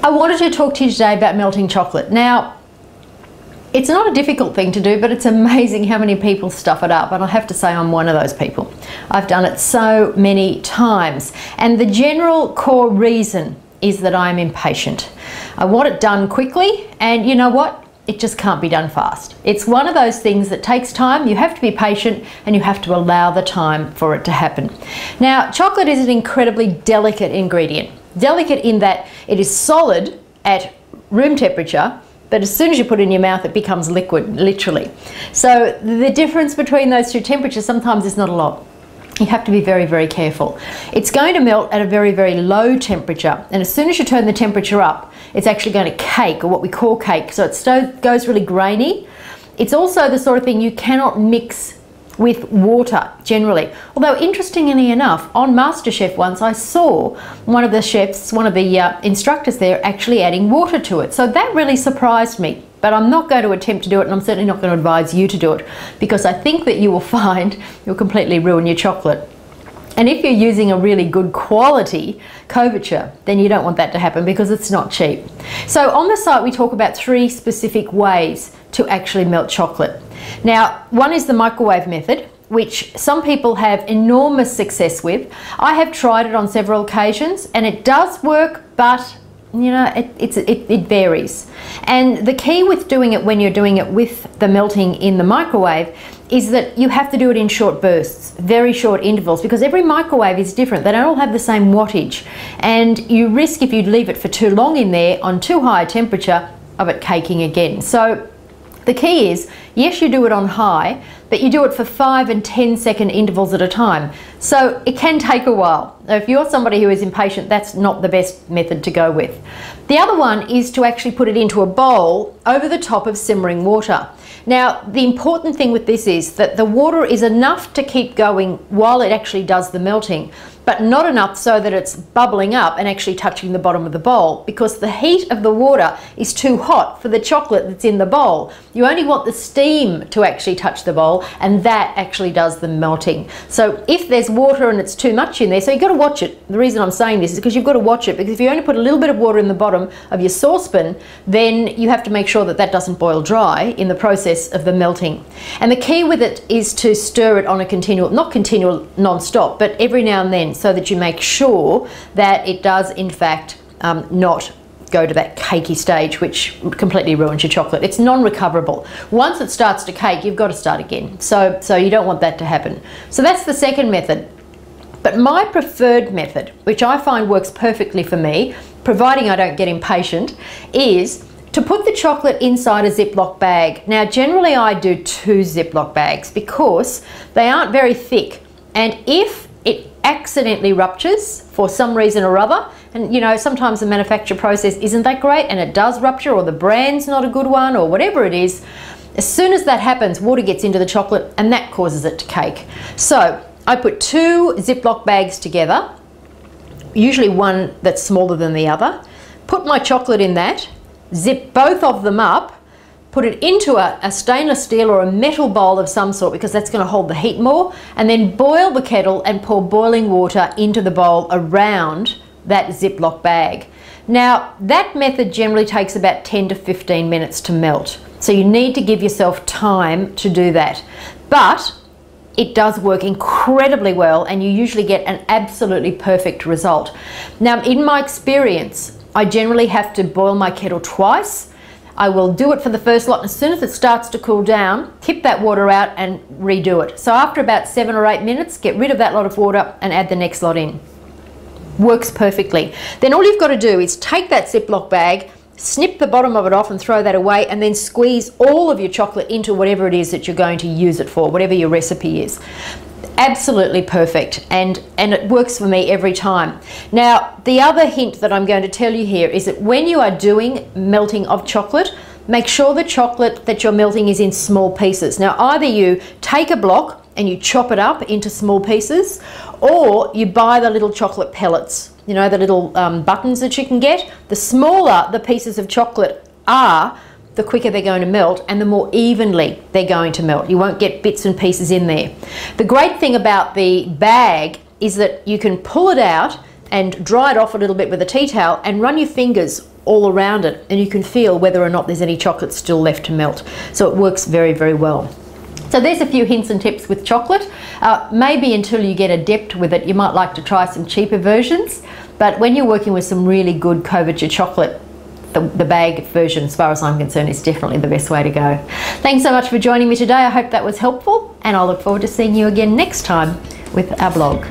I wanted to talk to you today about melting chocolate. Now, it's not a difficult thing to do, but it's amazing how many people stuff it up, and I have to say I'm one of those people. I've done it so many times, and the general core reason is that I'm impatient. I want it done quickly, and you know what? It just can't be done fast. It's one of those things that takes time. You have to be patient and you have to allow the time for it to happen. Now, chocolate is an incredibly delicate ingredient. Delicate in that it is solid at room temperature, but as soon as you put it in your mouth, it becomes liquid, literally. So the difference between those two temperatures sometimes is not a lot. You have to be very, very careful. It's going to melt at a very, very low temperature, and as soon as you turn the temperature up, it's actually going to cake, or what we call cake, so it goes really grainy. It's also the sort of thing you cannot mix with water generally. Although interestingly enough, on MasterChef once I saw one of the chefs, one of the instructors there actually adding water to it. So that really surprised me. But I'm not going to attempt to do it, and I'm certainly not going to advise you to do it, because I think that you will find you'll completely ruin your chocolate. And if you're using a really good quality couverture, then you don't want that to happen because it's not cheap. So on the site we talk about 3 specific ways to actually melt chocolate. Now, one is the microwave method, which some people have enormous success with. I have tried it on several occasions and it does work, but you know, it varies. And the key with doing it when you're doing it with the melting in the microwave is that you have to do it in short bursts, very short intervals, because every microwave is different. They don't all have the same wattage. And you risk, if you leave it for too long in there on too high a temperature, of it caking again. So the key is, yes, you do it on high, but you do it for 5 and 10 second intervals at a time. So it can take a while. Now, if you're somebody who is impatient, that's not the best method to go with. The other one is to actually put it into a bowl over the top of simmering water. Now, the important thing with this is that the water is enough to keep going while it actually does the melting, but not enough so that it's bubbling up and actually touching the bottom of the bowl, because the heat of the water is too hot for the chocolate that's in the bowl. You only want the steam to actually touch the bowl, and that actually does the melting. So if there's water and it's too much in there, so you've got to watch it. The reason I'm saying this is because you've got to watch it, because if you only put a little bit of water in the bottom of your saucepan, then you have to make sure that that doesn't boil dry in the process of the melting. And the key with it is to stir it on a continual, not continual non-stop, but every now and then, so that you make sure that it does in fact not go to that cakey stage, which completely ruins your chocolate. It's non-recoverable. Once it starts to cake, you've got to start again. So you don't want that to happen. So that's the second method. But my preferred method, which I find works perfectly for me, providing I don't get impatient, is to put the chocolate inside a Ziploc bag. Now, generally I do 2 Ziploc bags because they aren't very thick. And if it accidentally ruptures for some reason or other, and you know, sometimes the manufacture process isn't that great and it does rupture, or the brand's not a good one, or whatever it is, as soon as that happens, water gets into the chocolate and that causes it to cake. So I put 2 Ziploc bags together, usually one that's smaller than the other, put my chocolate in that, zip both of them up, put it into a stainless steel or a metal bowl of some sort, because that's going to hold the heat more, and then boil the kettle and pour boiling water into the bowl around that Ziploc bag. Now, that method generally takes about 10 to 15 minutes to melt. So you need to give yourself time to do that. But it does work incredibly well, and you usually get an absolutely perfect result. Now, in my experience, I generally have to boil my kettle twice. I will do it for the first lot, and as soon as it starts to cool down, tip that water out and redo it. So after about 7 or 8 minutes, get rid of that lot of water and add the next lot in. Works perfectly. Then all you've got to do is take that Ziploc bag, snip the bottom of it off and throw that away, and then squeeze all of your chocolate into whatever it is that you're going to use it for, whatever your recipe is. Absolutely perfect, and it works for me every time. Now, the other hint that I'm going to tell you here is that when you are doing melting of chocolate, make sure the chocolate that you're melting is in small pieces. Now, either you take a block and you chop it up into small pieces, or you buy the little chocolate pellets, you know, the little buttons that you can get. The smaller the pieces of chocolate are, the quicker they're going to melt, and the more evenly they're going to melt. You won't get bits and pieces in there. The great thing about the bag is that you can pull it out and dry it off a little bit with a tea towel and run your fingers all around it, and you can feel whether or not there's any chocolate still left to melt. So it works very, very well. So there's a few hints and tips with chocolate. Maybe until you get adept with it, you might like to try some cheaper versions. But when you're working with some really good couverture chocolate, the bag version, as far as I'm concerned, is definitely the best way to go. Thanks so much for joining me today. I hope that was helpful, and I'll look forward to seeing you again next time with our blog.